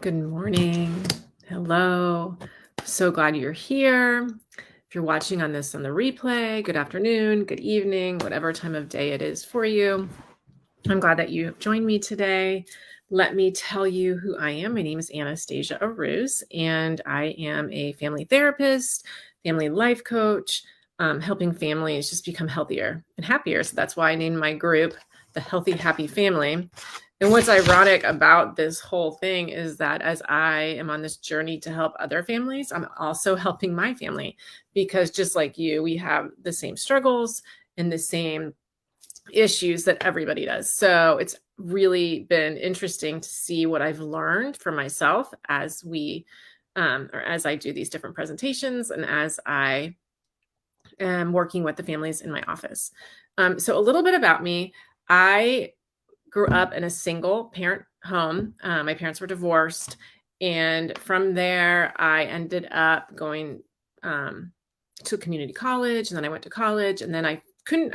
Good morning. Hello. So glad you're here. If you're watching on the replay, good afternoon, good evening, whatever time of day it is for you. I'm glad that you have joined me today. Let me tell you who I am. My name is Anastasia Arauz, and I am a family therapist, family life coach, helping families just become healthier and happier. So that's why I named my group the Healthy Happy Family. And what's ironic about this whole thing is that as I am on this journey to help other families, I'm also helping my family, because just like you, we have the same struggles and the same issues that everybody does. So it's really been interesting to see what I've learned for myself as as I do these different presentations and as I am working with the families in my office. So a little bit about me. I grew up in a single parent home. My parents were divorced. And from there, I ended up going to community college. And then I went to college. And then I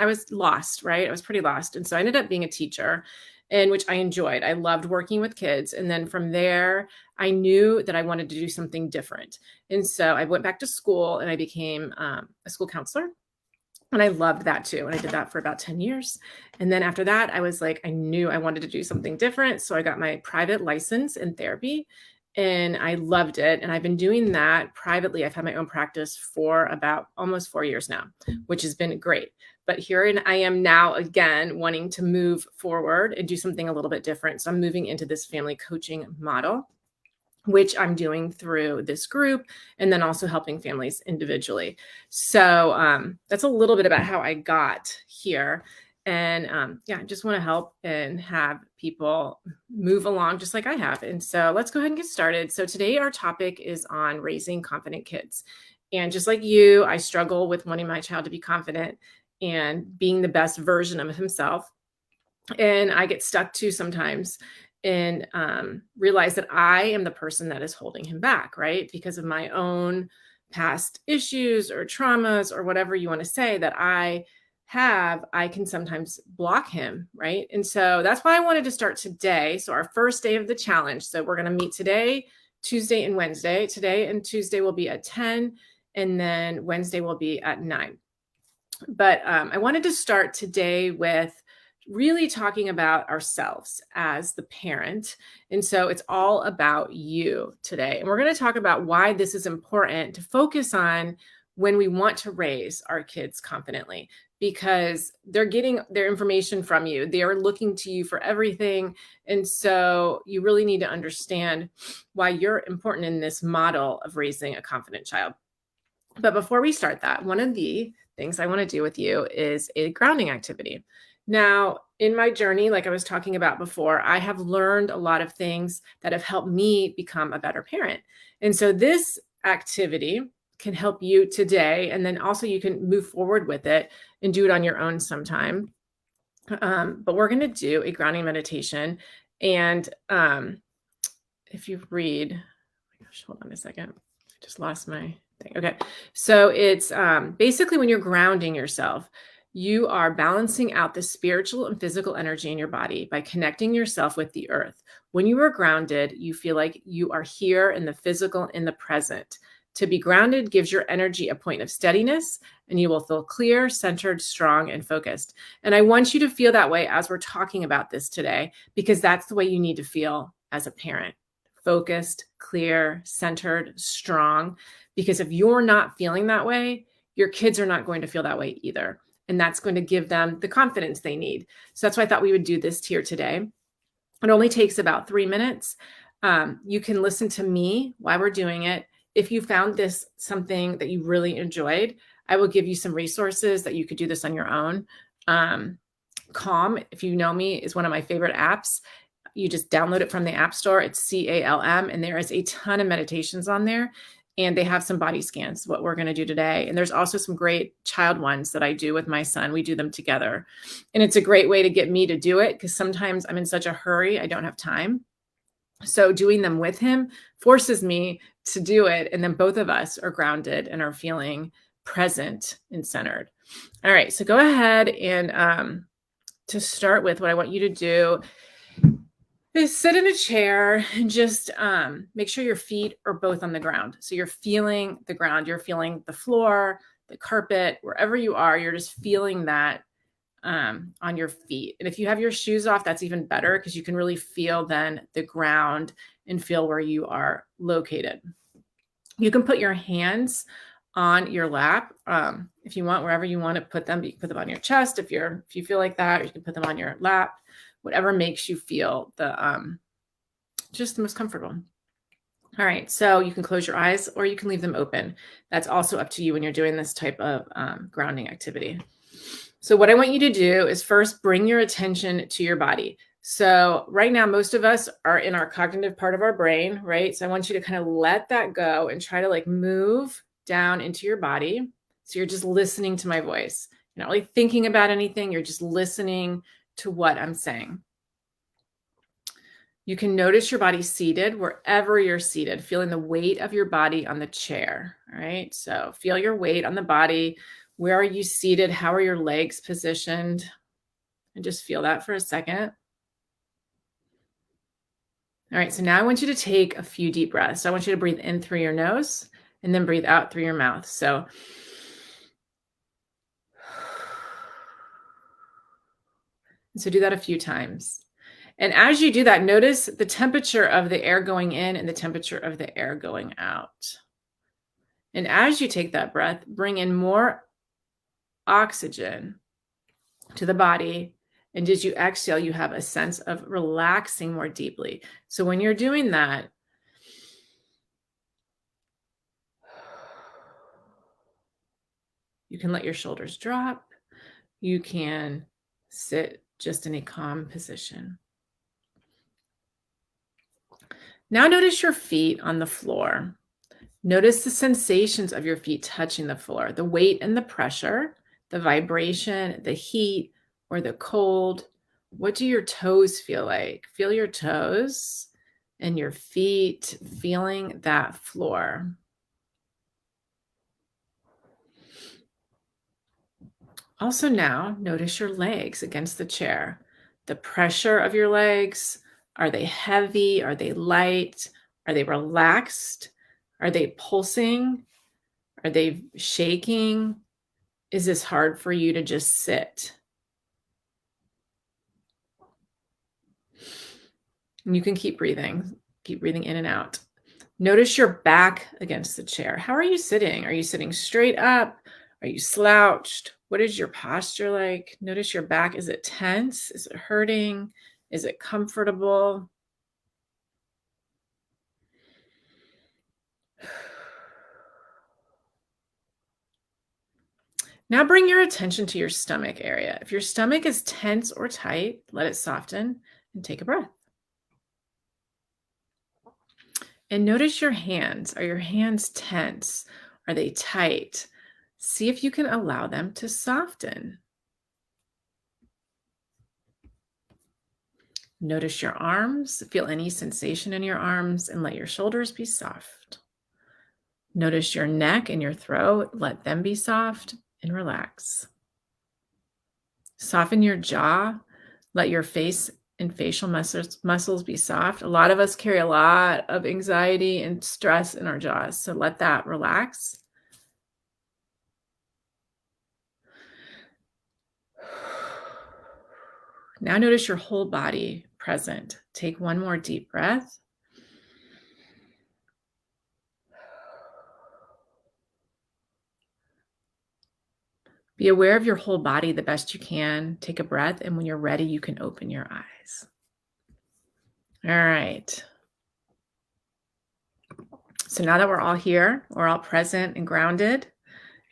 was lost, right? I was pretty lost. And so I ended up being a teacher, in which I enjoyed. I loved working with kids. And then from there, I knew that I wanted to do something different. And so I went back to school and I became a school counselor. And I loved that too. And I did that for about 10 years. And then after that, I was like, I knew I wanted to do something different. So I got my private license in therapy and I loved it. And I've been doing that privately. I've had my own practice for about almost 4 years now, which has been great. But here I am now again, wanting to move forward and do something a little bit different. So I'm moving into this family coaching model, which I'm doing through this group, and then also helping families individually. So that's a little bit about how I got here. And I just want to help and have people move along just like I have. And so let's go ahead and get started. So today our topic is on raising confident kids. And just like you, I struggle with wanting my child to be confident and being the best version of himself. And I get stuck too sometimes and realize that I am the person that is holding him back, right? Because of my own past issues or traumas or whatever you want to say that I have, I can sometimes block him, right? And so that's why I wanted to start today. So our first day of the challenge. So we're going to meet today, Tuesday and Wednesday. Today and Tuesday will be at 10, and then Wednesday will be at 9. But I wanted to start today with really talking about ourselves as the parent. And so it's all about you today. And we're going to talk about why this is important to focus on when we want to raise our kids confidently, because they're getting their information from you. They are looking to you for everything. And so you really need to understand why you're important in this model of raising a confident child. But before we start that, one of the things I want to do with you is a grounding activity. Now, in my journey, like I was talking about before, I have learned a lot of things that have helped me become a better parent. And so this activity can help you today. And then also you can move forward with it and do it on your own sometime. But we're going to do a grounding meditation. And if you read, oh my gosh, hold on a second. I just lost my thing. Okay. So it's basically when you're grounding yourself, you are balancing out the spiritual and physical energy in your body by connecting yourself with the earth. When you are grounded, you feel like you are here in the physical, in the present. To be grounded gives your energy a point of steadiness, and you will feel clear, centered, strong, and focused. And I want you to feel that way as we're talking about this today, because that's the way you need to feel as a parent. Focused, clear, centered, strong. Because if you're not feeling that way, your kids are not going to feel that way either. And that's going to give them the confidence they need. So that's why I thought we would do this here today. It only takes about 3 minutes. You can listen to me while we're doing it. If you found this something that you really enjoyed, I will give you some resources that you could do this on your own. Calm, if you know me, is one of my favorite apps. You just download it from the App Store. It's CALM, and there is a ton of meditations on there. And they have some body scans, what we're going to do today. And there's also some great child ones that I do with my son. We do them together. And it's a great way to get me to do it, because sometimes I'm in such a hurry, I don't have time. So doing them with him forces me to do it. And then both of us are grounded and are feeling present and centered. All right. So go ahead and to start with, what I want you to do is sit in a chair and just make sure your feet are both on the ground. So you're feeling the ground, you're feeling the floor, the carpet, wherever you are, you're just feeling that on your feet. And if you have your shoes off, that's even better because you can really feel then the ground and feel where you are located. You can put your hands on your lap if you want, wherever you want to put them. You can put them on your chest if you feel like that, or you can put them on your lap, whatever makes you feel the just the most comfortable. All right, so you can close your eyes or you can leave them open. That's also up to you when you're doing this type of grounding activity. So what I want you to do is first bring your attention to your body. So right now, most of us are in our cognitive part of our brain, right? So I want you to kind of let that go and try to like move down into your body. So you're just listening to my voice. You're not really thinking about anything. You're just listening to what I'm saying. You can notice your body seated wherever you're seated, feeling the weight of your body on the chair. All right. So feel your weight on the body. Where are you seated? How are your legs positioned? And just feel that for a second. All right, so now I want you to take a few deep breaths. So I want you to breathe in through your nose and then breathe out through your mouth. So do that a few times. And as you do that, notice the temperature of the air going in and the temperature of the air going out. And as you take that breath, bring in more oxygen to the body. And as you exhale, you have a sense of relaxing more deeply. So when you're doing that, you can let your shoulders drop. You can sit just in a calm position. Now notice your feet on the floor. Notice the sensations of your feet touching the floor, the weight and the pressure, the vibration, the heat or the cold. What do your toes feel like? Feel your toes and your feet feeling that floor. Also now, notice your legs against the chair. The pressure of your legs. Are they heavy? Are they light? Are they relaxed? Are they pulsing? Are they shaking? Is this hard for you to just sit? And you can keep breathing in and out. Notice your back against the chair. How are you sitting? Are you sitting straight up? Are you slouched? What is your posture like? Notice your back. Is it tense? Is it hurting? Is it comfortable? Now bring your attention to your stomach area. If your stomach is tense or tight, let it soften and take a breath. And notice your hands. Are your hands tense? Are they tight? See if you can allow them to soften. Notice your arms. Feel any sensation in your arms and let your shoulders be soft. Notice your neck and your throat. Let them be soft and relax. Soften your jaw. Let your face and facial muscles be soft. A lot of us carry a lot of anxiety and stress in our jaws, so let that relax. Now notice your whole body present. Take one more deep breath. Be aware of your whole body the best you can. Take a breath, and when you're ready, you can open your eyes. All right. So now that we're all here, we're all present and grounded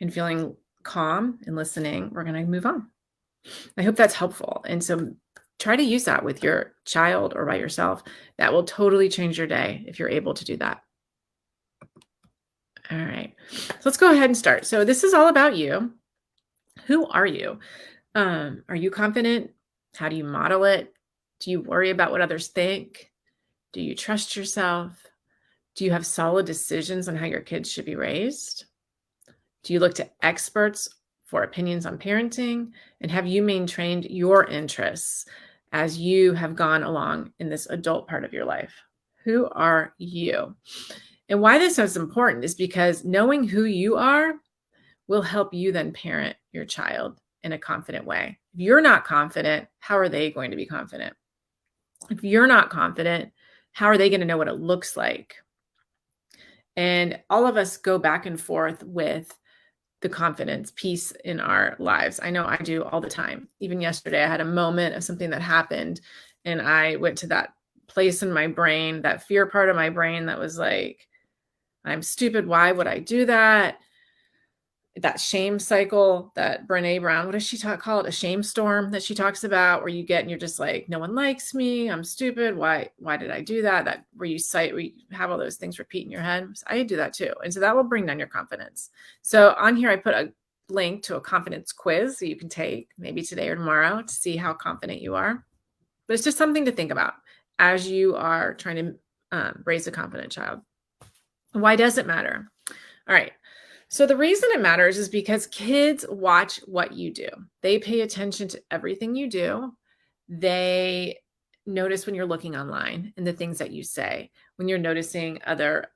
and feeling calm and listening, we're going to move on. I hope that's helpful. And so try to use that with your child or by yourself. That will totally change your day if you're able to do that. All right. So let's go ahead and start. So this is all about you. Who are you? Are you confident? How do you model it? Do you worry about what others think? Do you trust yourself? Do you have solid decisions on how your kids should be raised? Do you look to experts for opinions on parenting? And have you maintained your interests as you have gone along in this adult part of your life? Who are you? And why this is important is because knowing who you are will help you then parent your child in a confident way. If you're not confident, how are they going to be confident? If you're not confident, how are they going to know what it looks like? And all of us go back and forth with the confidence piece in our lives. I know I do all the time. Even yesterday, I had a moment of something that happened, and I went to that place in my brain, that fear part of my brain that was like, I'm stupid. Why would I do that? That shame cycle that Brene Brown, what does she call it? A shame storm that she talks about, where you get and you're just like, no one likes me. I'm stupid. Why did I do that? That where you have all those things repeat in your head. So I do that too. And so that will bring down your confidence. So on here, I put a link to a confidence quiz that you can take maybe today or tomorrow to see how confident you are. But it's just something to think about as you are trying to raise a confident child. Why does it matter? All right. So the reason it matters is because kids watch what you do. They pay attention to everything you do. They notice when you're looking online and the things that you say, when you're noticing other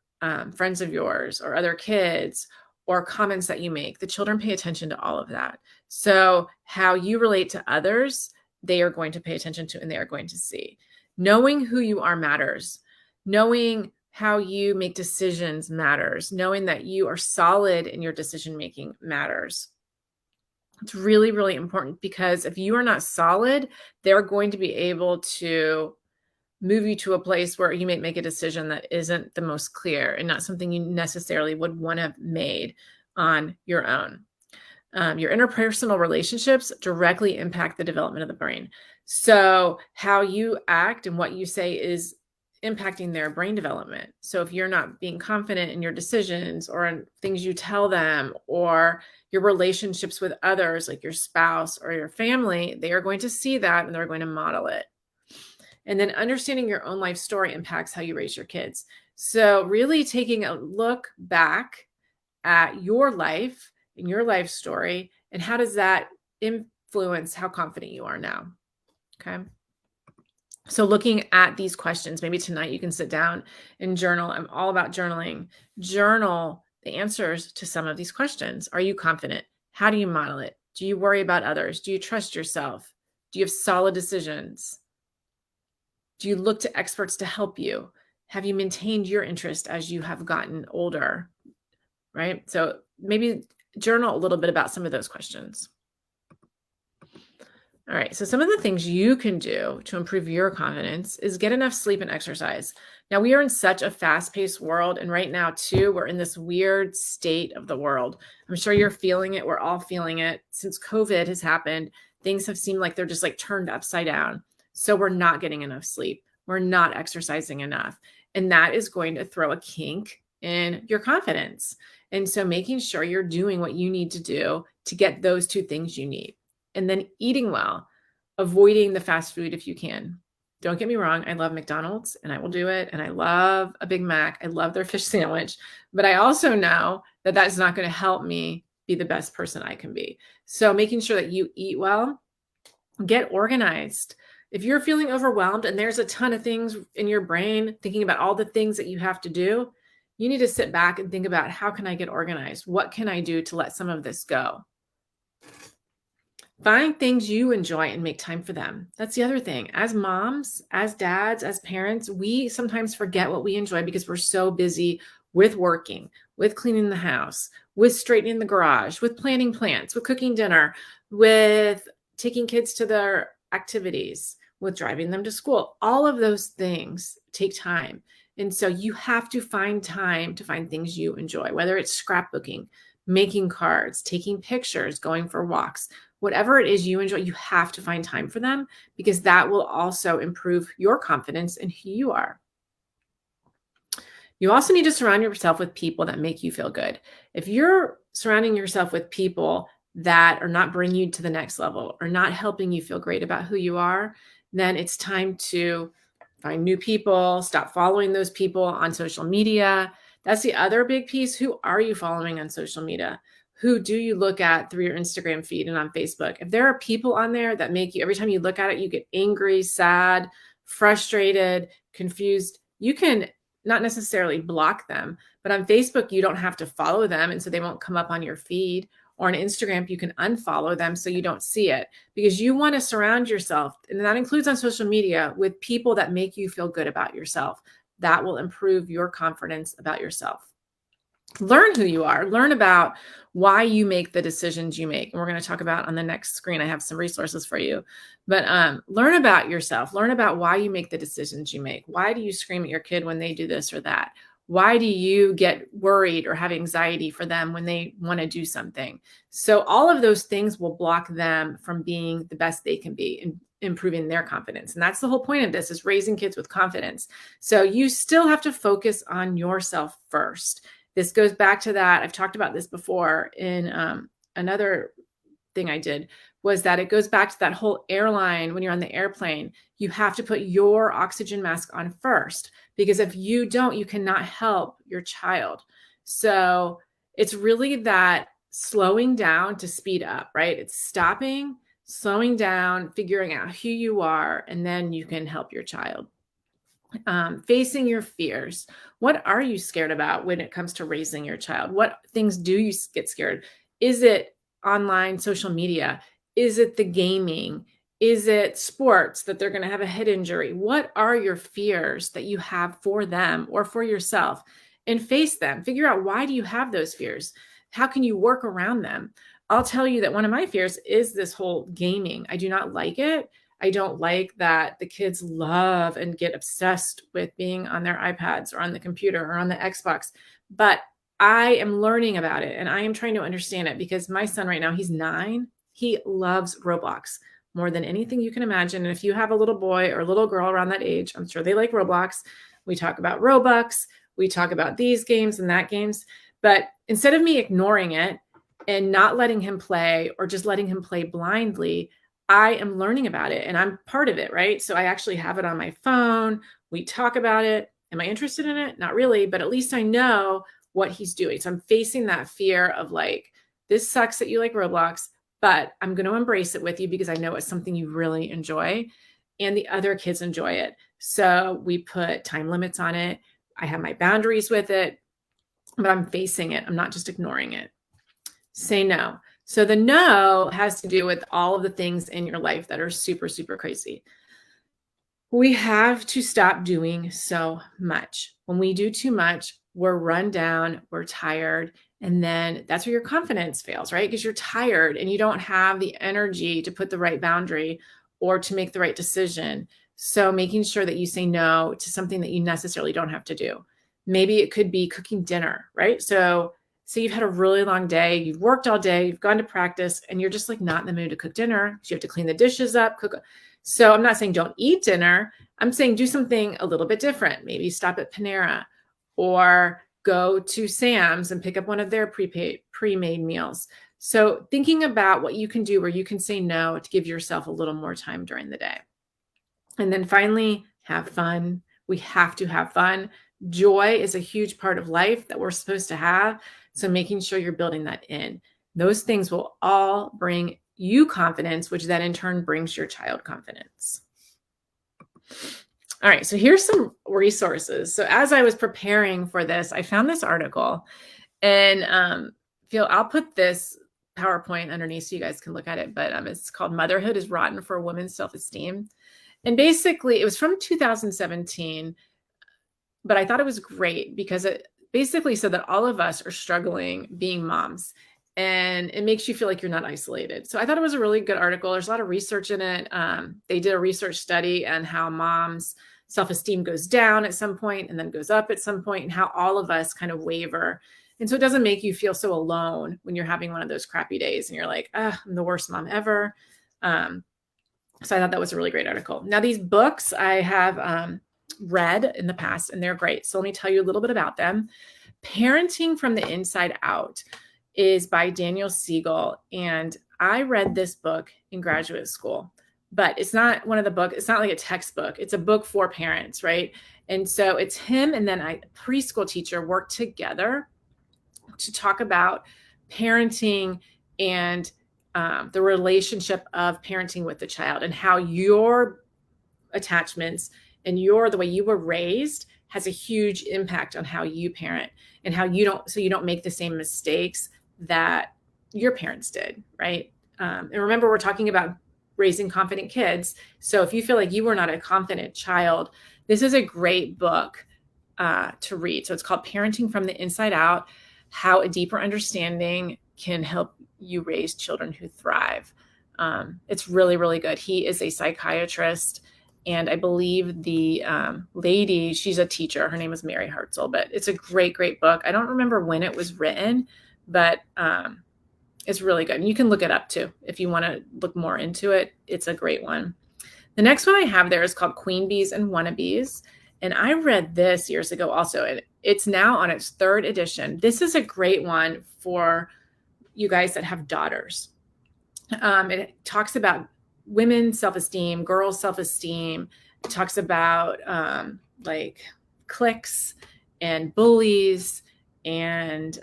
friends of yours or other kids or comments that you make. The children pay attention to all of that. So how you relate to others, they are going to pay attention to and they are going to see. Knowing who you are matters. Knowing how you make decisions matters. Knowing that you are solid in your decision making matters. It's really, really important because if you are not solid, they're going to be able to move you to a place where you may make a decision that isn't the most clear and not something you necessarily would want to have made on your own. Your interpersonal relationships directly impact the development of the brain. So how you act and what you say is impacting their brain development. So if you're not being confident in your decisions or in things you tell them or your relationships with others, like your spouse or your family, they are going to see that and they're going to model it. And then understanding your own life story impacts how you raise your kids. So really taking a look back at your life and your life story and how does that influence how confident you are now? Okay. So looking at these questions, maybe tonight you can sit down and journal. I'm all about journaling. Journal the answers to some of these questions. Are you confident? How do you model it? Do you worry about others? Do you trust yourself? Do you have solid decisions? Do you look to experts to help you? Have you maintained your interest as you have gotten older? Right? So maybe journal a little bit about some of those questions. All right. So some of the things you can do to improve your confidence is get enough sleep and exercise. Now we are in such a fast-paced world. And right now too, we're in this weird state of the world. I'm sure you're feeling it. We're all feeling it. Since COVID has happened, things have seemed like they're just like turned upside down. So we're not getting enough sleep. We're not exercising enough. And that is going to throw a kink in your confidence. And so making sure you're doing what you need to do to get those two things you need. And then eating well, avoiding the fast food if you can. Don't get me wrong. I love McDonald's and I will do it. And I love a Big Mac. I love their fish sandwich. But I also know that that's not going to help me be the best person I can be. So making sure that you eat well, get organized. If you're feeling overwhelmed and there's a ton of things in your brain, thinking about all the things that you have to do, you need to sit back and think about how can I get organized? What can I do to let some of this go? Find things you enjoy and make time for them. That's the other thing. As moms, as dads, as parents, we sometimes forget what we enjoy because we're so busy with working, with cleaning the house, with straightening the garage, with planting plants, with cooking dinner, with taking kids to their activities, with driving them to school. All of those things take time. And so you have to find time to find things you enjoy, whether it's scrapbooking, making cards, taking pictures, going for walks. Whatever it is you enjoy, you have to find time for them because that will also improve your confidence in who you are. You also need to surround yourself with people that make you feel good. If you're surrounding yourself with people that are not bringing you to the next level or not helping you feel great about who you are, then it's time to find new people, stop following those people on social media. That's the other big piece. Who are you following on social media? Who do you look at through your Instagram feed and on Facebook? If there are people on there that make you, every time you look at it, you get angry, sad, frustrated, confused, you can not necessarily block them, but on Facebook, you don't have to follow them. And so they won't come up on your feed. Or on Instagram, you can unfollow them so you don't see it, because you want to surround yourself, and that includes on social media, with people that make you feel good about yourself. That will improve your confidence about yourself. Learn who you are, learn about why you make the decisions you make. And we're going to talk about on the next screen. I have some resources for you, but learn about yourself, learn about why you make the decisions you make. Why do you scream at your kid when they do this or that? Why do you get worried or have anxiety for them when they want to do something? So all of those things will block them from being the best they can be and improving their confidence. And that's the whole point of this, is raising kids with confidence. So you still have to focus on yourself first. This goes back to that. I've talked about this before in another thing I did, was that it goes back to that whole airline. When you're on the airplane, you have to put your oxygen mask on first, because if you don't, you cannot help your child. So it's really that slowing down to speed up, right? It's stopping, slowing down, figuring out who you are, and then you can help your child. Facing your fears. What are you scared about when it comes to raising your child? What things do you get scared? Is it online social media? Is it the gaming? Is it sports, that they're going to have a head injury? What are your fears that you have for them or for yourself? And face them. Figure out, why do you have those fears? How can you work around them? I'll tell you that one of my fears is this whole gaming. I do not like it. I don't like that the kids love and get obsessed with being on their iPads or on the computer or on the Xbox. But I am learning about it, and I am trying to understand it, because my son right now, he's 9. He loves Roblox more than anything you can imagine. And if you have a little boy or a little girl around that age, I'm sure they like Roblox. We talk about Robux. We talk about these games and that games. But instead of me ignoring it and not letting him play, or just letting him play blindly, I am learning about it, and I'm part of it, right? So I actually have it on my phone. We talk about it. Am I interested in it? Not really, but at least I know what he's doing. So I'm facing that fear of like, this sucks that you like Roblox, but I'm going to embrace it with you, because I know it's something you really enjoy and the other kids enjoy it. So we put time limits on it. I have my boundaries with it, but I'm facing it. I'm not just ignoring it. Say no. So the no has to do with all of the things in your life that are super, super crazy. We have to stop doing so much. When we do too much, we're run down, we're tired, and then that's where your confidence fails, right? Because you're tired and you don't have the energy to put the right boundary or to make the right decision. So making sure that you say no to something that you necessarily don't have to do. Maybe it could be cooking dinner, right? So you've had a really long day, you've worked all day, you've gone to practice, and you're just like not in the mood to cook dinner. You have to clean the dishes up, cook. So I'm not saying don't eat dinner. I'm saying do something a little bit different. Maybe stop at Panera, or go to Sam's and pick up one of their pre-made meals. So thinking about what you can do where you can say no to give yourself a little more time during the day. And then finally, have fun. We have to have fun. Joy is a huge part of life that we're supposed to have. So making sure you're building that in. Those things will all bring you confidence, which then in turn brings your child confidence. All right, so here's some resources. So as I was preparing for this, I found this article, and I'll put this PowerPoint underneath so you guys can look at it, but it's called Motherhood is Rotten for a Woman's Self-Esteem. And basically it was from 2017, but I thought it was great because it basically said that all of us are struggling being moms, and it makes you feel like you're not isolated. So I thought it was a really good article. There's a lot of research in it. They did a research study on how moms' self-esteem goes down at some point and then goes up at some point, and how all of us kind of waver. And so it doesn't make you feel so alone when you're having one of those crappy days and you're like, I'm the worst mom ever. So I thought that was a really great article. Now, these books I have read in the past, and they're great. So let me tell you a little bit about them. Parenting from the Inside Out is by Daniel Siegel. And I read this book in graduate school, but it's not one of the books. It's not like a textbook. It's a book for parents, right? And so it's him and then a preschool teacher work together to talk about parenting and the relationship of parenting with the child, and how your attachments and the way you were raised has a huge impact on how you parent, and how you don't make the same mistakes that your parents did, right? And remember, we're talking about raising confident kids. So if you feel like you were not a confident child, this is a great book to read. So it's called Parenting from the Inside Out: How a Deeper Understanding Can Help You Raise Children Who Thrive. It's really, really good. He is a psychiatrist, and I believe the lady, she's a teacher. Her name is Mary Hartzell, but it's a great, great book. I don't remember when it was written, but it's really good. And you can look it up too if you want to look more into it. It's a great one. The next one I have there is called Queen Bees and Wannabes. And I read this years ago also, and it's now on its 3rd edition. This is a great one for you guys that have daughters. It talks about women's self-esteem, girls' self-esteem. It talks about like cliques and bullies, and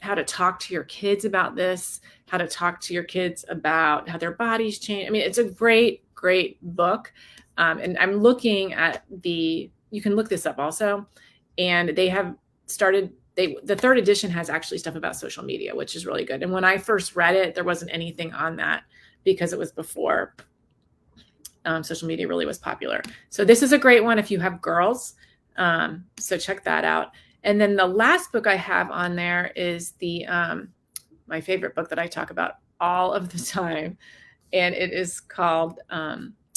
how to talk to your kids about this, how to talk to your kids about how their bodies change. I mean, it's a great, great book. And I'm looking at you can look this up also. And they have started, the 3rd edition has actually stuff about social media, which is really good. And when I first read it, there wasn't anything on that because it was before social media really was popular. So this is a great one if you have girls. So check that out. And then the last book I have on there is my favorite book that I talk about all of the time. And it is called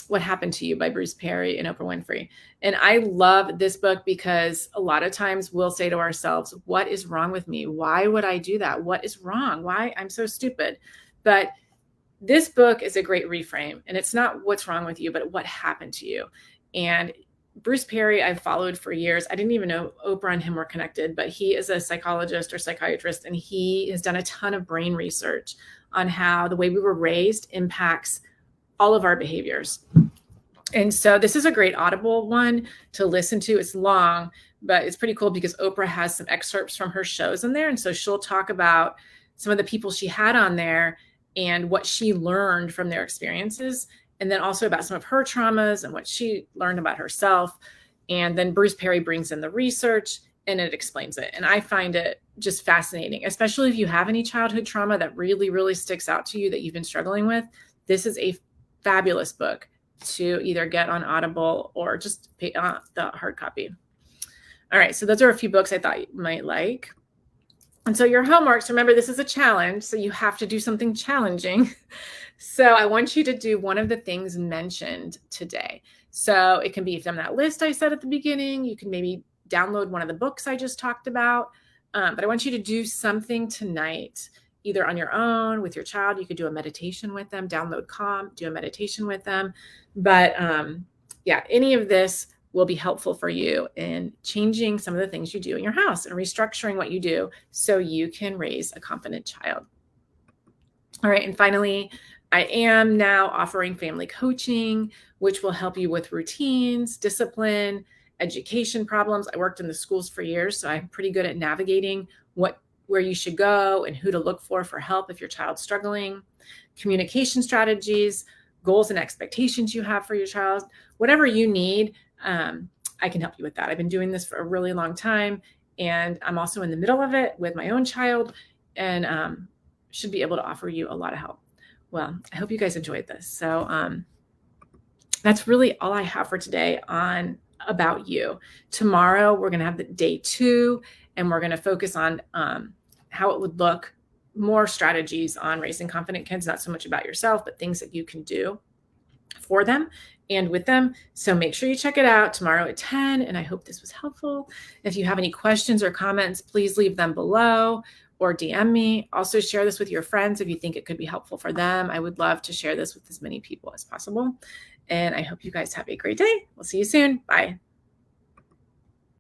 What Happened to You by Bruce Perry and Oprah Winfrey. And I love this book because a lot of times we'll say to ourselves, what is wrong with me? Why would I do that? What is wrong? Why? I'm so stupid. But this book is a great reframe. And it's not what's wrong with you, but what happened to you. And Bruce Perry, I've followed for years. I didn't even know Oprah and him were connected, but he is a psychologist or psychiatrist, and he has done a ton of brain research on how the way we were raised impacts all of our behaviors. And so this is a great Audible one to listen to. It's long, but it's pretty cool because Oprah has some excerpts from her shows in there. And so she'll talk about some of the people she had on there and what she learned from their experiences. And then also about some of her traumas and what she learned about herself. And then Bruce Perry brings in the research and it explains it. And I find it just fascinating, especially if you have any childhood trauma that really, really sticks out to you that you've been struggling with. This is a fabulous book to either get on Audible or just pay the hard copy. All right, so those are a few books I thought you might like. And so your homeworks, remember, this is a challenge, so you have to do something challenging. So I want you to do one of the things mentioned today. So it can be from that list I said at the beginning. You can maybe download one of the books I just talked about. But I want you to do something tonight, either on your own with your child. You could do a meditation with them, download Calm, do a meditation with them. But yeah, any of this will be helpful for you in changing some of the things you do in your house and restructuring what you do so you can raise a confident child. All right. And finally, I am now offering family coaching, which will help you with routines, discipline, education problems. I worked in the schools for years, so I'm pretty good at navigating where you should go and who to look for help if your child's struggling, communication strategies, goals and expectations you have for your child, whatever you need. I can help you with that. I've been doing this for a really long time, and I'm also in the middle of it with my own child, and should be able to offer you a lot of help. Well, I hope you guys enjoyed this. So that's really all I have for today on About You. Tomorrow, we're going to have the day 2, and we're going to focus on how it would look, more strategies on raising confident kids, not so much about yourself, but things that you can do for them and with them. So make sure you check it out tomorrow at 10. And I hope this was helpful. If you have any questions or comments, please leave them below or DM me. Also share this with your friends if you think it could be helpful for them. I would love to share this with as many people as possible. And I hope you guys have a great day. We'll see you soon. Bye.